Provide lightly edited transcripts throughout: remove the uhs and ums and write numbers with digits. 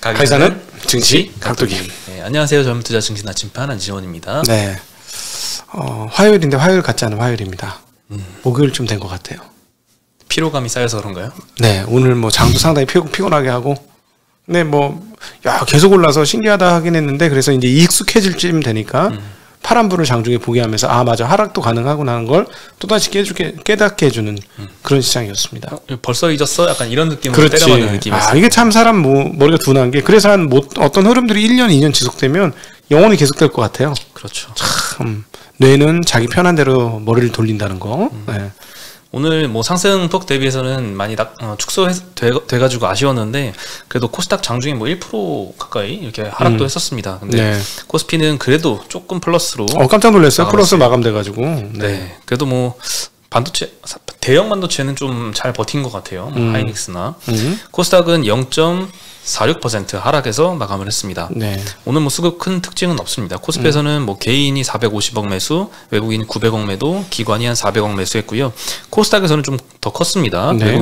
가이사는 증시 각도기. 네, 안녕하세요. 젊은 투자 증시 나침반 안지원입니다. 네. 화요일인데 화요일 같지 않은 화요일입니다. 목요일쯤 된 것 같아요. 피로감이 쌓여서 그런가요? 네. 오늘 뭐 장도 상당히 피곤하게 하고. 근데 계속 올라서 신기하다 하긴 했는데, 그래서 이제 익숙해질 쯤 되니까 파란불을 장중에 보게 하면서 맞아, 하락도 가능하구나 하는 걸 또다시 깨닫게 해주는 그런 시장이었습니다. 벌써 잊었어? 약간 이런 느낌으로 때려맞는 느낌이었어요. 이게 참 사람 머리가 둔한 게, 그래서 어떤 흐름들이 1년, 2년 지속되면 영원히 계속될 것 같아요. 그렇죠. 참 뇌는 자기 편한 대로 머리를 돌린다는 거. 네. 오늘 뭐 상승폭 대비해서는 많이 축소돼가지고 아쉬웠는데, 그래도 코스닥 장중에 뭐 1% 가까이 이렇게 하락도 했었습니다. 근데 코스피는 그래도 조금 플러스로 깜짝 놀랐어요. 플러스 마감돼가지고. 네. 그래도 뭐 반도체, 대형 반도체는 좀 잘 버틴 것 같아요. 하이닉스나 코스닥은 0.46% 하락해서 마감을 했습니다. 네. 오늘 뭐 수급 큰 특징은 없습니다. 코스피에서는 뭐 개인이 450억 매수, 외국인 900억 매도, 기관이 한 400억 매수했고요. 코스닥에서는 좀 더 컸습니다. 네.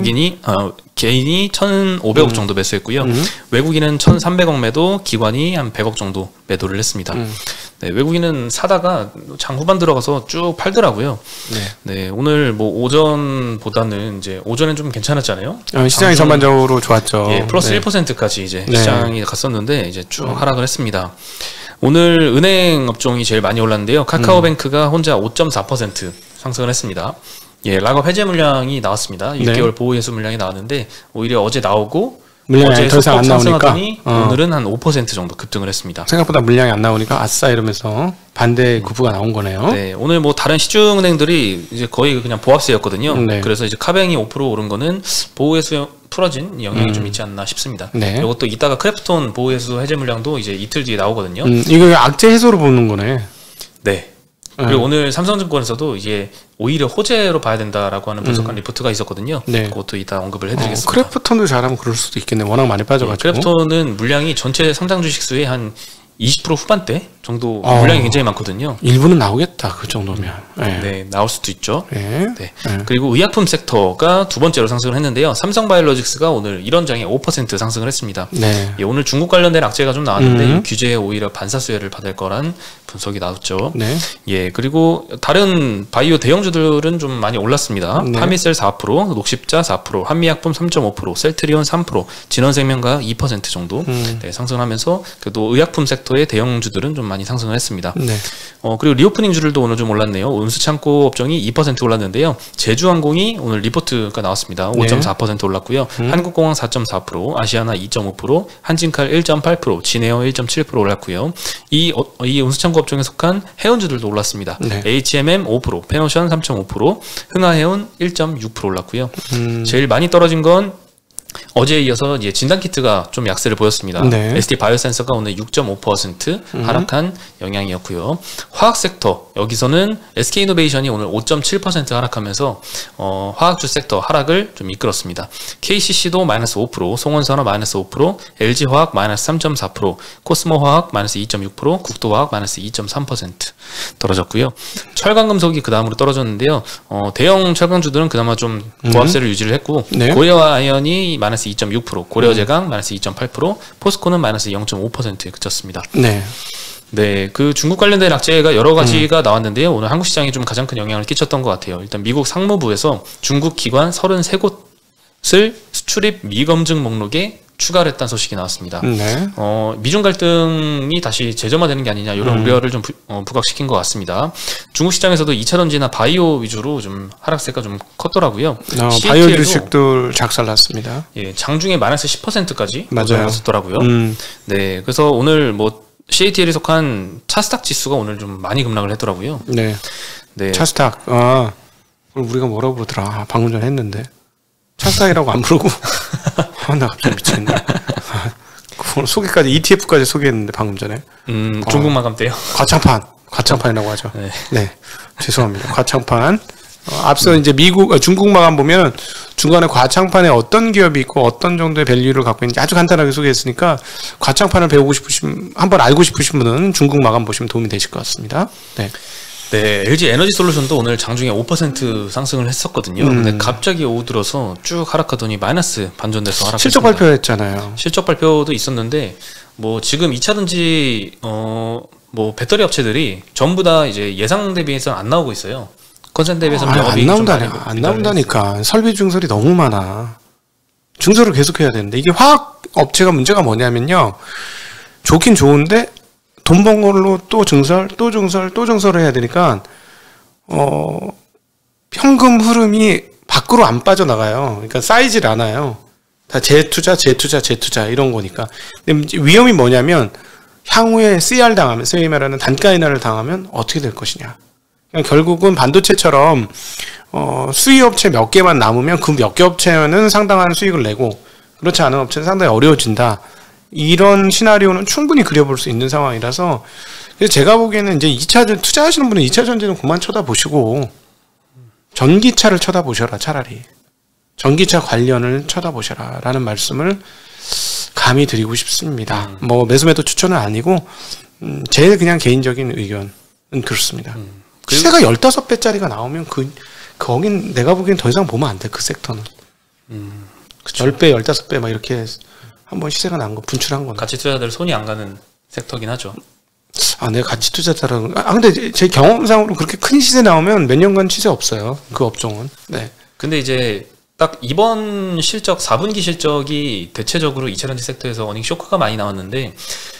개인이 1,500억 정도 매수했고요. 외국인은 1,300억 매도, 기관이 한 100억 정도 매도를 했습니다. 네, 외국인은 사다가 장 후반 들어가서 쭉 팔더라고요. 네, 오늘 뭐 오전보다는 이제 오전엔 좀 괜찮았잖아요. 시장이 전반적으로 좋았죠. 예, 플러스 1%까지 이제 시장이 갔었는데 이제 쭉 하락을 했습니다. 오늘 은행 업종이 제일 많이 올랐는데요. 카카오뱅크가 혼자 5.4% 상승을 했습니다. 예, 락업 해제 물량이 나왔습니다. 6개월 보호 예수 물량이 나왔는데 오히려 어제 나오고 물량이 더 이상 안 나오니까 오늘은 한 5% 정도 급등을 했습니다. 생각보다 물량이 안 나오니까 아싸 이러면서 반대 구부가 나온 거네요. 네, 오늘 뭐 다른 시중은행들이 이제 거의 그냥 보합세였거든요. 그래서 이제 카뱅이 5% 오른 거는 보호예수 풀어진 영향이 좀 있지 않나 싶습니다. 이것도 이따가 크래프톤 보호예수 해제 물량도 이제 이틀 뒤에 나오거든요. 이거 악재 해소로 보는 거네. 네. 그리고 오늘 삼성증권에서도 이제 오히려 호재로 봐야 된다라고 하는 분석한 리포트가 있었거든요. 그것도 이따 언급을 해드리겠습니다. 크래프톤도 잘하면 그럴 수도 있겠네. 워낙 많이 빠져가지고. 크래프톤은 물량이 전체 상장 주식 수의 한 20% 후반대 정도 물량이 굉장히 많거든요. 일부는 나오겠다, 그 정도면. 네, 나올 수도 있죠. 그리고 의약품 섹터가 두 번째로 상승을 했는데요. 삼성바이오로직스가 오늘 이런 장에 5% 상승을 했습니다. 예, 오늘 중국 관련된 악재가 좀 나왔는데 규제에 오히려 반사수혜를 받을 거란 분석이 나왔죠. 예, 그리고 다른 바이오 대형주들은 좀 많이 올랐습니다. 파미셀 4%, 녹십자 4%, 한미약품 3.5%, 셀트리온 3%, 진원생명과 2% 정도 상승하면서 그래도 의약품 섹터의 대형주들은 좀 많이 상승을 했습니다. 그리고 리오프닝주들도 오늘 좀 올랐네요. 운수창고 업종이 2% 올랐는데요. 제주항공이 오늘 리포트가 나왔습니다. 5.4% 올랐고요. 한국공항 4.4%, 아시아나 2.5%, 한진칼 1.8%, 진에어 1.7% 올랐고요. 이 운수창고 업종에 속한 해운주들도 올랐습니다. HMM 5%, 페노션 3.5%, 흥하해운 1.6% 올랐고요. 제일 많이 떨어진 건 어제에 이어서 이제 진단키트가 좀 약세를 보였습니다. ST 바이오센서가 오늘 6.5% 하락한 영향이었고요. 화학 섹터 여기서는 SK이노베이션이 오늘 5.7% 하락하면서 화학주 섹터 하락을 좀 이끌었습니다. KCC도 마이너스 5%, 송원산업 마이너스 5%, LG화학 마이너스 3.4%, 코스모화학 마이너스 2.6%, 국도화학 마이너스 2.3% 떨어졌고요. 철강금속이 그 다음으로 떨어졌는데요. 대형 철강주들은 그나마 좀 보합세를 유지를 했고 고려아이언이 마이너스 2.6%, 고려제강 마이너스 2.8%, 포스코는 마이너스 0.5%에 그쳤습니다. 네, 그 중국 관련된 악재가 여러 가지가 나왔는데요. 오늘 한국 시장에 좀 가장 큰 영향을 끼쳤던 것 같아요. 일단 미국 상무부에서 중국 기관 33곳을 수출입 미검증 목록에 추가를 했다는 소식이 나왔습니다. 미중 갈등이 다시 재점화되는 게 아니냐 이런 우려를 좀 부각시킨 것 같습니다. 중국 시장에서도 2차전지나 바이오 위주로 좀 하락세가 좀 컸더라고요. 바이오 주식들 작살났습니다. 예, 장중에 마이너스 10%까지 올랐었더라고요. 네, 그래서 오늘 뭐 CATL에 속한 차스닥 지수가 오늘 좀 많이 급락을 했더라고요. 네. 차스닥. 우리가 뭐라고 부르더라. 방금 전에 했는데. 차스닥이라고 안 부르고. 나 갑자기 미치겠네. 소개까지 ETF까지 소개했는데 방금 전에. 중국 마감 때요. 과창판이라고 하죠. 네. 죄송합니다. 과창판. 앞서 이제 중국 마감 보면 중간에 과창판에 어떤 기업이 있고 어떤 정도의 밸류를 갖고 있는지 아주 간단하게 소개했으니까 과창판을 배우고 싶으신, 한번 알고 싶으신 분은 중국 마감 보시면 도움이 되실 것 같습니다. 네, LG 에너지 솔루션도 오늘 장중에 5% 상승을 했었거든요. 근데 갑자기 오후 들어서 쭉 하락하더니 마이너스 반전돼서 하락했습니다. 실적 발표했잖아요. 실적 발표도 있었는데 뭐 지금 2차전지 뭐 배터리 업체들이 전부 다 이제 예상 대비해서 안 나오고 있어요. 컨센 대비해서 안 나온다니까. 설비 증설이 너무 많아. 증설을 계속해야 되는데 이게 화학 업체가 문제가 뭐냐면요. 좋긴 좋은데 돈 번 걸로 또 증설, 또 증설, 또 증설을 해야 되니까 현금 흐름이 밖으로 안 빠져나가요. 그러니까 쌓이질 않아요. 다 재투자 이런 거니까. 근데 위험이 뭐냐면 향후에 CR 당하면, 소위 말하는 단가 인하를 당하면 어떻게 될 것이냐. 그러니까 결국은 반도체처럼 수입 업체 몇 개만 남으면 그 몇 개 업체는 상당한 수익을 내고 그렇지 않은 업체는 상당히 어려워진다. 이런 시나리오는 충분히 그려볼 수 있는 상황이라서 그래서 제가 보기에는 이제 2차전 투자하시는 분은 2차 전지는 그만 쳐다보시고 전기차를 쳐다보셔라. 차라리 전기차 관련을 쳐다보셔라 라는 말씀을 감히 드리고 싶습니다. 뭐 매수매도 추천은 아니고 제 그냥 개인적인 의견은 그렇습니다. 시세가 15배짜리가 나오면 거긴 내가 보기엔 더 이상 보면 안 돼. 그 섹터는 10배 15배 막 이렇게 한번 시세가 난 거 분출한 건 가치 투자자들 손이 안 가는 섹터긴 하죠. 내가 가치 투자자라는 근데 제 경험상으로 그렇게 큰 시세 나오면 몇 년간 시세 없어요. 그 업종은. 네. 근데 이제 딱 이번 실적 4분기 실적이 대체적으로 2차전지 섹터에서 어닝 쇼크가 많이 나왔는데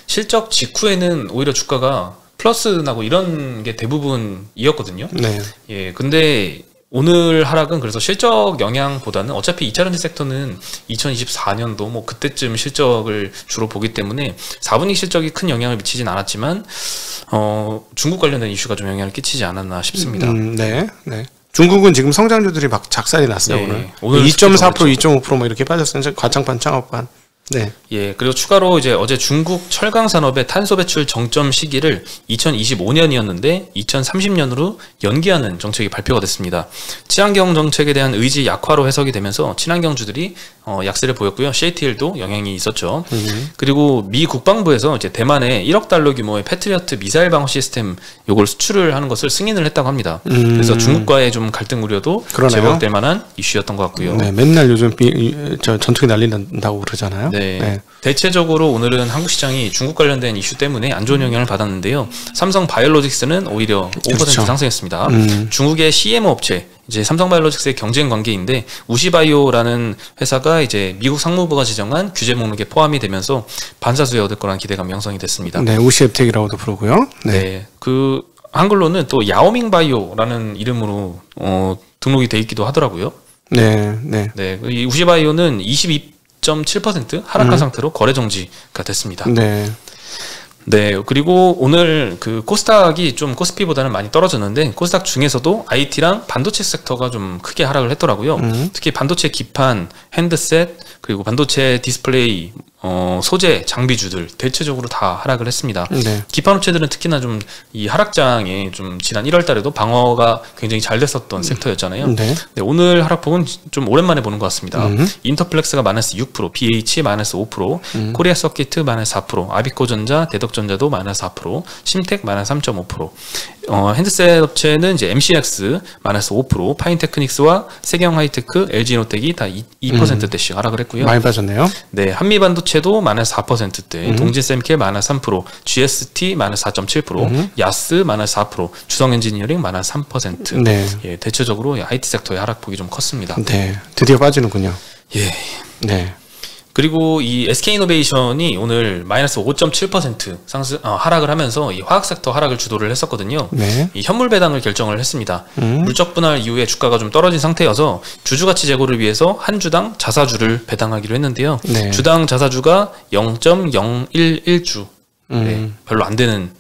실적 직후에는 오히려 주가가 플러스 나고 이런 게 대부분이었거든요. 네. 예. 근데 오늘 하락은 그래서 실적 영향보다는 어차피 2차전지 섹터는 2024년도 뭐 그때쯤 실적을 주로 보기 때문에 4분기 실적이 큰 영향을 미치진 않았지만 중국 관련된 이슈가 좀 영향을 끼치지 않았나 싶습니다. 네. 중국은 지금 성장주들이 막 작살이 났어요. 네. 오늘 2.4% 2.5% 뭐 이렇게 빠졌어요. 과장판 창업관. 네. 예, 그리고 추가로 이제 어제 중국 철강 산업의 탄소 배출 정점 시기를 2025년이었는데 2030년으로 연기하는 정책이 발표가 됐습니다. 친환경 정책에 대한 의지 약화로 해석이 되면서 친환경주들이 약세를 보였고요. CATL도 영향이 있었죠. 그리고 미 국방부에서 이제 대만에 1억 달러 규모의 패트리어트 미사일 방어 시스템 요걸 수출을 하는 것을 승인을 했다고 합니다. 그래서 중국과의 좀 갈등 우려도 제거될 만한 이슈였던 것 같고요. 네, 맨날 요즘 전투기 난린다고 그러잖아요. 네. 대체적으로 오늘은 한국 시장이 중국 관련된 이슈 때문에 안 좋은 영향을 받았는데요. 삼성 바이오로직스는 오히려 5% 그렇죠. 상승했습니다. 중국의 CMO 업체, 이제 삼성바이오로직스의 경쟁 관계인데 우시바이오라는 회사가 이제 미국 상무부가 지정한 규제 목록에 포함이 되면서 반사수혜 얻을 거라는 기대감이 형성이 됐습니다. 네, 우시앱텍이라고도 부르고요. 네, 그 한글로는 또 야오밍바이오라는 이름으로 등록이 돼 있기도 하더라고요. 네. 이 우시바이오는 22.7% 하락한 상태로 거래 정지가 됐습니다. 네, 그리고 오늘 그 코스닥이 좀 코스피보다는 많이 떨어졌는데 코스닥 중에서도 IT랑 반도체 섹터가 좀 크게 하락을 했더라고요. 특히 반도체 기판, 핸드셋, 그리고 반도체 디스플레이, 소재, 장비주들 대체적으로 다 하락을 했습니다. 네. 기판 업체들은 특히나 좀 이 하락장에 좀 지난 1월 달에도 방어가 굉장히 잘 됐었던 섹터였잖아요. 네, 오늘 하락폭은 좀 오랜만에 보는 것 같습니다. 인터플렉스가 마이너스 6%, BH 마이너스 5%, 코리아 서키트 마이너스 4%, 아비코전자, 대덕전자도 마이너스 4%, 심텍 마이너스 3.5%. 핸드셋 업체는 이제 MCX 마이너스 5%, 파인테크닉스와 세경 하이테크, LG 이노텍이 다 2%대씩 하락을 했고요. 많이 빠졌네요. 네, 한미반도체도 마이너스 4%대, 동진세미켈 마이너스 3%, GST 마이너스 4.7%, 야스 마이너스 4%, 주성엔지니어링 마이너스 3%. 네. 예, 대체적으로 IT 섹터의 하락폭이 좀 컸습니다. 네, 드디어 빠지는군요. 예. 네. 그리고 이 SK이노베이션이 오늘 마이너스 5.7% 상승 하락을 하면서 이 화학 섹터 하락을 주도를 했었거든요. 네. 이 현물 배당을 결정을 했습니다. 물적 분할 이후에 주가가 좀 떨어진 상태여서 주주 가치 제고를 위해서 한 주당 자사주를 배당하기로 했는데요. 네. 주당 자사주가 0.011주. 네, 별로 안 되는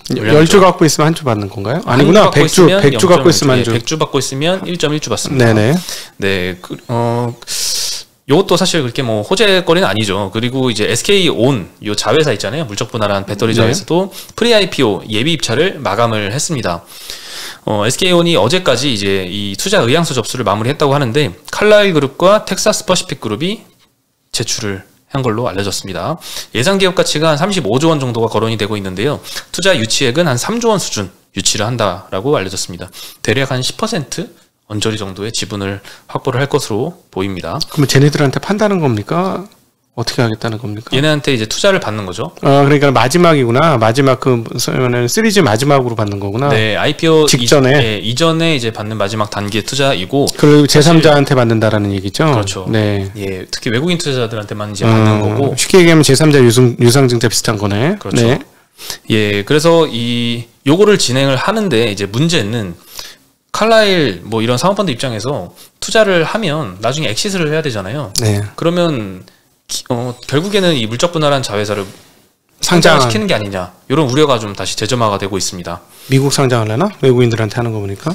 10주 갖고 있으면 한 주 받는 건가요? 아니구나. 100주 갖고 있으면 한 주. 100주 받고 있으면 1.1주 받습니다. 네네. 네. 요것도 사실 그렇게 뭐 호재거리는 아니죠. 그리고 이제 SK온 요 자회사 있잖아요. 물적 분할한 배터리 자회사도 프리 IPO 예비 입찰을 마감을 했습니다. SK온이 어제까지 이제 이 투자 의향서 접수를 마무리했다고 하는데 칼라일 그룹과 텍사스 퍼시픽 그룹이 제출을 한 걸로 알려졌습니다. 예상 기업 가치가 한 35조 원 정도가 거론이 되고 있는데요. 투자 유치액은 한 3조 원 수준 유치를 한다라고 알려졌습니다. 대략 한 10% 언저리 정도의 지분을 확보를 할 것으로 보입니다. 그러면 쟤네들한테 판다는 겁니까? 어떻게 하겠다는 겁니까? 얘네한테 이제 투자를 받는 거죠. 그러니까 마지막이구나. 마지막 시리즈 마지막으로 받는 거구나. 네, IPO 직전에 이전에 이제 받는 마지막 단계 투자이고. 그리고 제3자한테 받는다라는 얘기죠. 그렇죠. 네. 예, 특히 외국인 투자자들한테만 이제 받는 거고. 쉽게 얘기하면 제3자 유상증자 비슷한 거네. 그렇죠. 네. 예, 그래서 요거를 진행을 하는데 이제 문제는 칼라일 뭐 이런 사모펀드 입장에서 투자를 하면 나중에 엑시트를 해야 되잖아요. 네. 그러면 결국에는 이 물적 분할한 자회사를 상장시키는 게 아니냐, 이런 우려가 좀 다시 재점화가 되고 있습니다. 미국 상장하려나? 외국인들한테 하는 거 보니까.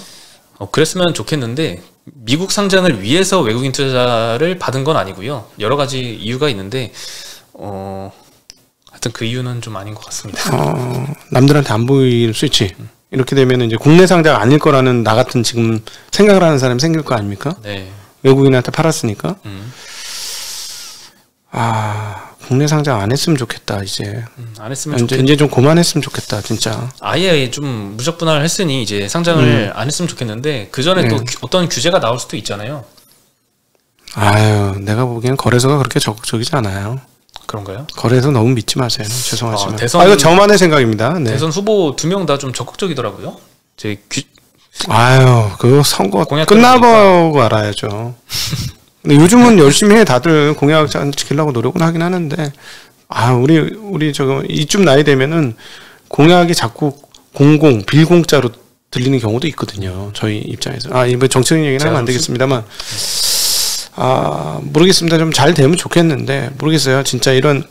그랬으면 좋겠는데 미국 상장을 위해서 외국인 투자를 받은 건 아니고요. 여러 가지 이유가 있는데 하여튼 그 이유는 좀 아닌 것 같습니다. 남들한테 안 보일 수 있지. 이렇게 되면 이제 국내 상장 아닐 거라는 나 같은 지금 생각을 하는 사람이 생길 거 아닙니까? 네. 외국인한테 팔았으니까. 국내 상장 안 했으면 좋겠다, 이제. 안 했으면 좋겠다. 이제 좀 그만했으면 좋겠다, 진짜. 아예 좀 무적 분할을 했으니 이제 상장을 안 했으면 좋겠는데, 그 전에 또 어떤 규제가 나올 수도 있잖아요. 내가 보기엔 거래소가 그렇게 적극적이지 않아요. 그런가요? 거래소 너무 믿지 마세요. 죄송하지만. 이거 저만의 생각입니다. 네. 대선 후보 2명 다 좀 적극적이더라고요. 그 선거 끝나보고 알아야죠. 근데 요즘은 열심히 해. 다들 공약 지키려고 노력은 하긴 하는데, 우리 이쯤 나이 되면은 공약이 자꾸 빌공짜로 들리는 경우도 있거든요. 저희 입장에서. 이번 정치적인 얘기는 하면 안 되겠습니다만. 모르겠습니다. 좀 잘 되면 좋겠는데, 모르겠어요. 진짜 이런,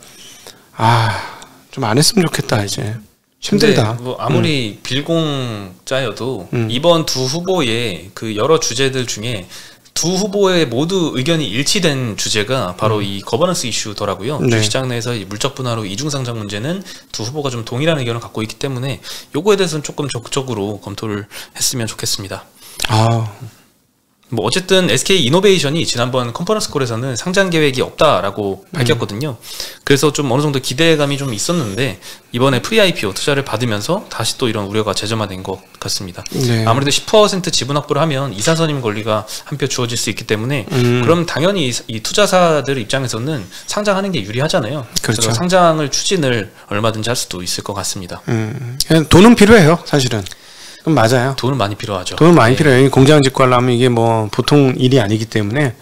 좀 안 했으면 좋겠다, 이제. 힘들다. 뭐 아무리 빌공짜여도 이번 두 후보의 그 여러 주제들 중에 두 후보의 모두 의견이 일치된 주제가 바로 이 거버넌스 이슈더라고요. 네. 주시장 내에서 이 물적 분할후 이중상장 문제는 두 후보가 좀 동일한 의견을 갖고 있기 때문에 요거에 대해서는 조금 적극적으로 검토를 했으면 좋겠습니다. 뭐 어쨌든 SK 이노베이션이 지난번 컨퍼런스 콜에서는 상장 계획이 없다라고 밝혔거든요. 그래서 좀 어느 정도 기대감이 좀 있었는데 이번에 프리-IPO 투자를 받으면서 다시 또 이런 우려가 재점화된 것 같습니다. 네. 아무래도 10% 지분 확보를 하면 이사선임 권리가 한 표 주어질 수 있기 때문에 그럼 당연히 이 투자사들 입장에서는 상장하는 게 유리하잖아요. 그렇죠. 그래서 상장을 추진을 얼마든지 할 수도 있을 것 같습니다. 돈은 필요해요, 사실은. 그럼 맞아요. 돈은 많이 필요하죠. 돈은 많이 필요해요. 공장 짓고 하려면 이게 뭐 보통 일이 아니기 때문에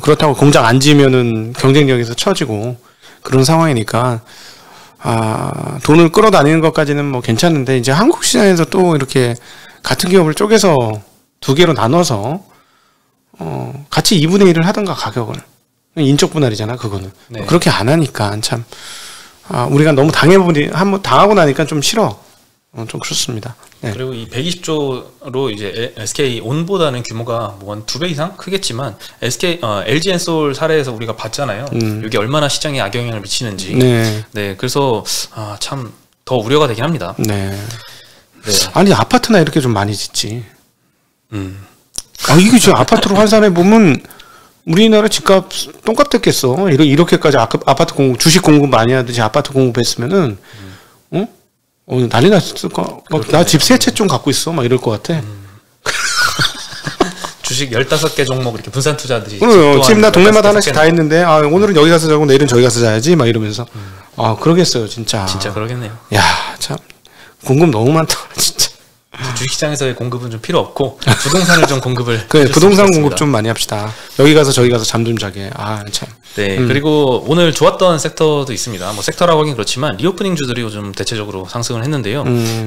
그렇다고 공장 안 지으면은 경쟁력에서 처지고 그런 상황이니까 돈을 끌어다니는 것까지는 뭐 괜찮은데 이제 한국 시장에서 또 이렇게 같은 기업을 쪼개서 두 개로 나눠서 같이 2분의 1을 하던가 가격을 인적 분할이잖아 그거는. 네. 그렇게 안 하니까 참 우리가 너무 한번 당하고 나니까 좀 싫어. 좀 그렇습니다. 네. 그리고 이 120조로 이제 SK 온보다는 규모가 뭐 한 2배 이상 크겠지만 LG 엔솔 사례에서 우리가 봤잖아요. 이게 얼마나 시장에 악영향을 미치는지. 네. 그래서 참 더 우려가 되긴 합니다. 네. 아니 아파트나 이렇게 좀 많이 짓지. 이게 지금 아파트로 환산해 보면 우리나라 집값 똥값 됐겠어. 이렇게까지 아파트 주식 공급 많이 하듯이 아파트 공급했으면은 난리 났을 거. 나 집 3채 좀 갖고 있어. 막 이럴 것 같아. 주식 15개 종목 이렇게 분산 투자들이. 그래요. 지금 나 동네마다 하나씩 다 있는데, 오늘은 여기 가서 자고 내일은 저기 가서 자야지. 막 이러면서. 그러겠어요, 진짜. 진짜 그러겠네요. 야, 참. 공급 너무 많다, 진짜. 주식시장에서의 공급은 좀 필요 없고, 부동산을 좀 공급을. 그래, 부동산 공급 좀 많이 합시다. 여기 가서 저기 가서 잠 좀 자게. 참. 네, 그리고 오늘 좋았던 섹터도 있습니다. 뭐 섹터라고 하긴 그렇지만 리오프닝 주들이 요즘 대체적으로 상승을 했는데요.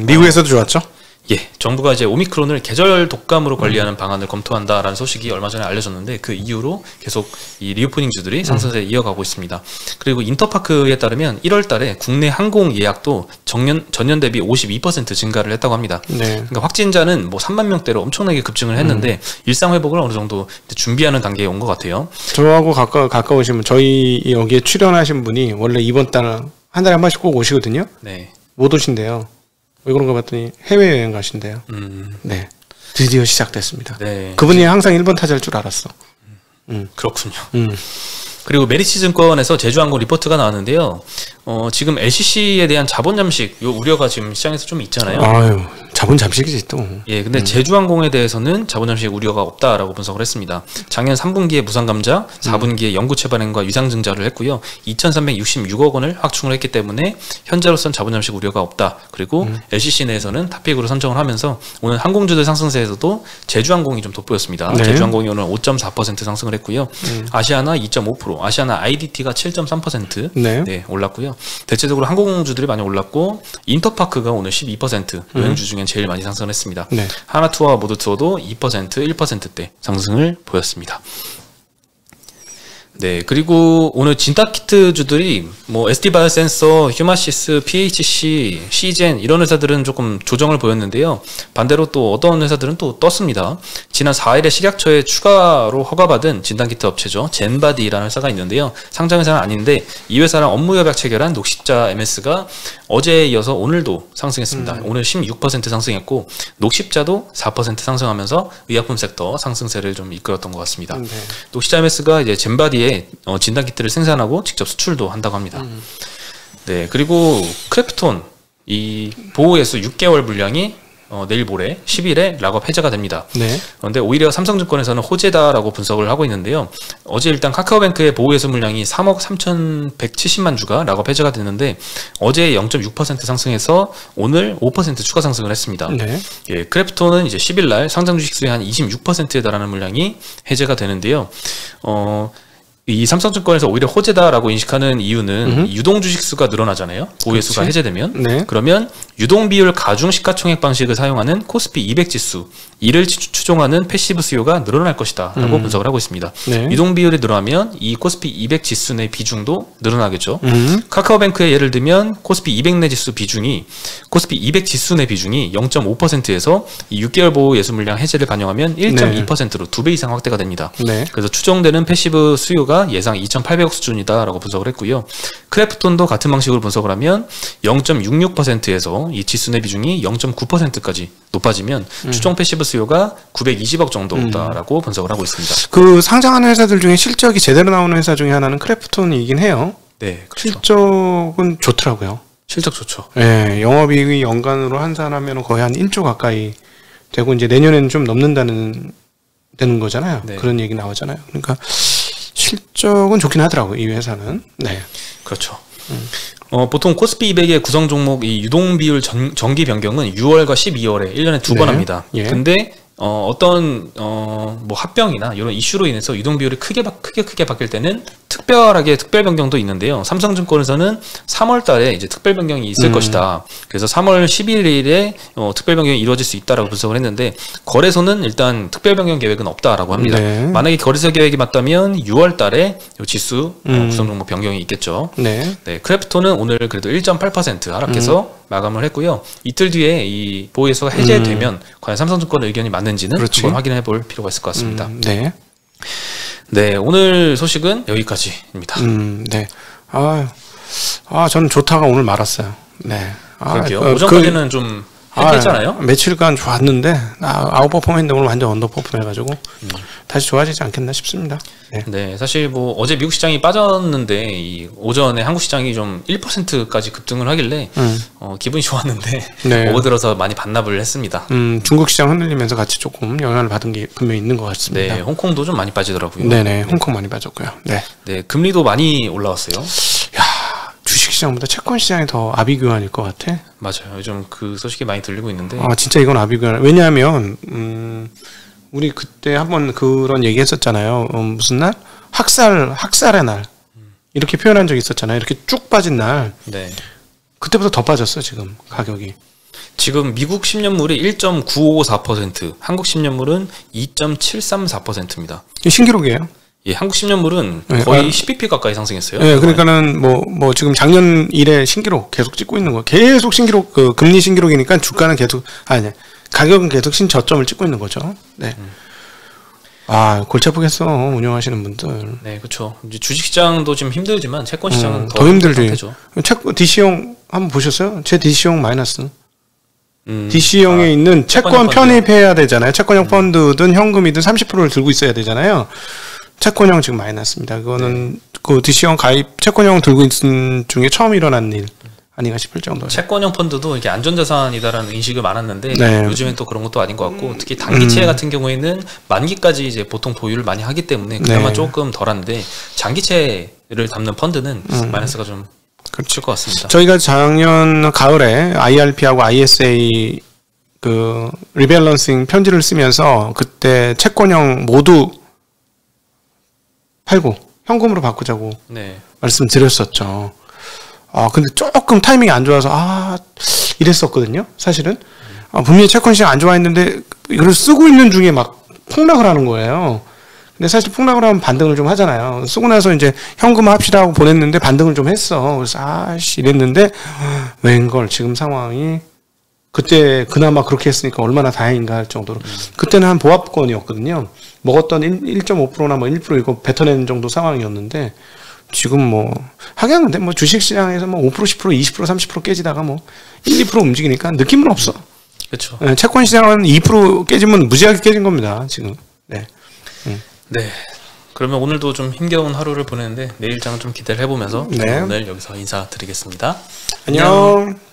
미국에서도 좋았죠? 예, 정부가 이제 오미크론을 계절 독감으로 관리하는 방안을 검토한다라는 소식이 얼마 전에 알려졌는데 그 이후로 계속 이 리오프닝주들이 상승세 이어가고 있습니다. 그리고 인터파크에 따르면 1월 달에 국내 항공 예약도 전년 대비 52% 증가를 했다고 합니다. 네. 그러니까 확진자는 뭐 3만 명대로 엄청나게 급증을 했는데 일상 회복을 어느 정도 준비하는 단계에 온 것 같아요. 저하고 가까우시면 저희 여기에 출연하신 분이 원래 이번 달 한 달에 한 번씩 꼭 오시거든요. 네. 못 오신대요. 왜 그런가 봤더니 해외여행 가신대요. 네. 드디어 시작됐습니다. 네. 그분이 항상 1번 타자일 줄 알았어. 그렇군요. 그리고 메리츠증권에서 제주항공 리포트가 나왔는데요. 지금 LCC에 대한 자본 잠식 요 우려가 지금 시장에서 좀 있잖아요. 자본 잠식이지 또. 예, 근데 제주항공에 대해서는 자본 잠식 우려가 없다라고 분석을 했습니다. 작년 3분기에 무상감자, 4분기에 영구채 발행과 유상증자를 했고요. 2,366억 원을 확충을 했기 때문에 현재로선 자본 잠식 우려가 없다. 그리고 LCC 내에서는 탑픽으로 선정을 하면서 오늘 항공주들 상승세에서도 제주항공이 좀 돋보였습니다. 네. 제주항공이 오늘 5.4% 상승을 했고요. 아시아나 2.5%, 아시아나 IDT가 7.3% 네, 올랐고요. 대체적으로 항공주들이 많이 올랐고 인터파크가 오늘 12% 여행주 중엔 제일 많이 상승을 했습니다. 네. 하나투어와 모두투어도 2%, 1%대 상승을 보였습니다. 네, 그리고 오늘 진단키트주들이 뭐 ST바이오센서, 휴마시스, PHC, 시젠 이런 회사들은 조금 조정을 보였는데요. 반대로 또 어떤 회사들은 또 떴습니다. 지난 4일에 식약처에 추가로 허가받은 진단키트 업체죠. 젠바디라는 회사가 있는데요. 상장회사는 아닌데 이 회사랑 업무협약 체결한 녹십자 MS가 어제에 이어서 오늘도 상승했습니다. 오늘 16% 상승했고 녹십자도 4% 상승하면서 의약품 섹터 상승세를 좀 이끌었던 것 같습니다. 네. 녹십자 MS가 이제 젠바디에 진단키트를 생산하고 직접 수출도 한다고 합니다. 네, 그리고 크래프톤 이 보호예수 6개월 물량이 내일 모레 10일에 락업 해제가 됩니다. 네. 그런데 오히려 삼성증권에서는 호재다라고 분석을 하고 있는데요. 어제 일단 카카오뱅크의 보호예수 물량이 3억 3,170만 주가 락업 해제가 됐는데 어제 0.6% 상승해서 오늘 5% 추가 상승을 했습니다. 네. 예, 크래프톤은 이제 10일날 상장 주식수의 한 26%에 달하는 물량이 해제가 되는데요. 이 삼성증권에서 오히려 호재다라고 인식하는 이유는 유동 주식수가 늘어나잖아요. 보유수가 해제되면. 네. 그러면 유동 비율 가중 시가총액 방식을 사용하는 코스피 200 지수 이를 추종하는 패시브 수요가 늘어날 것이다 라고 분석을 하고 있습니다. 네. 유동 비율이 늘어나면 이 코스피 200 지수 내 비중도 늘어나겠죠. 카카오뱅크의 예를 들면 코스피 200 내 지수 비중이 코스피 200 지수 내 비중이 0.5%에서 이 6개월 보호 예수 물량 해제를 반영하면 1.2%로 2배 이상 확대가 됩니다. 네. 그래서 추정되는 패시브 수요가 예상 2,800억 수준이다라고 분석을 했고요. 크래프톤도 같은 방식으로 분석을 하면 0.66%에서 이 지수 내 비중이 0.9%까지 높아지면 추정 패시브 수요가 920억 정도다라고 분석을 하고 있습니다. 그 상장하는 회사들 중에 실적이 제대로 나오는 회사 중에 하나는 크래프톤이긴 해요. 네, 그렇죠. 실적은 좋더라고요. 실적 좋죠. 네, 영업이익이 연간으로 환산하면 거의 한 1조 가까이 되고 이제 내년에는 좀 되는 거잖아요. 네. 그런 얘기 나오잖아요. 그러니까 실적은 좋긴 하더라고요, 이 회사는. 네. 그렇죠. 보통 코스피 200의 구성 종목 이 유동 비율 정기 변경은 6월과 12월에 1년에 2번 합니다. 예. 근데 어떤 뭐 합병이나 이런 이슈로 인해서 유동 비율이 크게 바뀔 때는 특별하게 특별 변경도 있는데요. 삼성증권에서는 3월 달에 이제 특별 변경이 있을 것이다. 그래서 3월 11일에 특별 변경이 이루어질 수 있다라고 분석을 했는데 거래소는 일단 특별 변경 계획은 없다라고 합니다. 네. 만약에 거래소 계획이 맞다면 6월 달에 지수 구성 종목 변경이 있겠죠. 네. 네. 크래프톤은 오늘 그래도 1.8% 하락해서 마감을 했고요. 이틀 뒤에 이 보호예수가 해제되면 과연 삼성증권 의견이 맞는지는 한번 확인해 볼 필요가 있을 것 같습니다. 네. 네, 오늘 소식은 여기까지입니다. 네. 저는 좋다가 오늘 말았어요. 네. 그러게요. 오전까지는 좀 했잖아요. 며칠간 좋았는데 아웃퍼폼했는데 오늘 완전 언더퍼폼 해가지고 다시 좋아지지 않겠나 싶습니다. 네. 네, 사실 뭐 어제 미국 시장이 빠졌는데 이 오전에 한국 시장이 좀 1%까지 급등을 하길래 기분이 좋았는데 네. 오버들어서 많이 반납을 했습니다. 중국 시장 흔들리면서 같이 조금 영향을 받은 게 분명히 있는 것 같습니다. 네, 홍콩도 좀 많이 빠지더라고요. 네네, 홍콩 많이 빠졌고요. 네, 네, 금리도 많이 올라왔어요. 주식시장보다 채권시장이 더 아비규환일 것 같아. 맞아요. 요즘 그 소식이 많이 들리고 있는데. 진짜 이건 아비규환. 왜냐하면 우리 그때 한번 그런 얘기했었잖아요. 무슨 날? 학살의 날. 이렇게 표현한 적이 있었잖아요. 이렇게 쭉 빠진 날. 네. 그때보다 더 빠졌어 지금 가격이. 지금 미국 10년물이 1.954%, 한국 10년물은 2.734%입니다. 신기록이에요. 예, 한국 10년물은 거의 10bp 가까이 상승했어요. 네, 그러니까는 뭐 지금 작년 이래 신기록 계속 찍고 있는 거. 계속 신기록 금리 신기록이니까 주가는 계속 가격은 계속 신저점을 찍고 있는 거죠. 네. 골치 아프겠어 운영하시는 분들. 네, 그렇죠. 이제 주식시장도 지금 힘들지만 채권 시장은 더 힘들지. DC형 한번 보셨어요? 제 DC형 마이너스. DC형에 있는 채권 편입해야 되잖아요. 채권형 펀드든 현금이든 30%를 들고 있어야 되잖아요. 채권형 지금 많이 났습니다. 그거는 그 DC형 가입 채권형 들고 있는 중에 처음 일어난 일 아닌가 싶을 정도로. 채권형 펀드도 이게 안전자산이다라는 인식이 많았는데 네. 요즘엔 또 그런 것도 아닌 것 같고 특히 단기채 같은 경우에는 만기까지 이제 보통 보유를 많이 하기 때문에 그나마 네. 조금 덜한데 장기채를 담는 펀드는 마이너스가 좀 그렇죠 것 같습니다. 저희가 작년 가을에 IRP하고 ISA 그 리밸런싱 편지를 쓰면서 그때 채권형 모두 팔고 현금으로 바꾸자고 네. 말씀드렸었죠. 근데 조금 타이밍이 안 좋아서 이랬었거든요. 사실은 분명히 채권 시장 안 좋아했는데 이걸 쓰고 있는 중에 막 폭락을 하는 거예요. 근데 사실 폭락을 하면 반등을 좀 하잖아요. 쓰고 나서 이제 현금 합시다 하고 보냈는데 반등을 좀 했어. 그래서 이랬는데 웬걸 지금 상황이 그때 그나마 그렇게 했으니까 얼마나 다행인가 할 정도로 그때는 한 보합권이었거든요. 먹었던 1.5%나 뭐 1% 이거 뱉어내는 정도 상황이었는데 지금 뭐 하긴 근데 뭐 주식시장에서 뭐 5%, 10%, 20%, 30% 깨지다가 뭐 1, 2% 움직이니까 느낌은 없어. 그렇죠. 네, 채권 시장은 2% 깨지면 무지하게 깨진 겁니다. 지금. 네. 네. 그러면 오늘도 좀 힘겨운 하루를 보내는데 내일장은 좀 기대를 해보면서 네. 오늘 여기서 인사드리겠습니다. 안녕.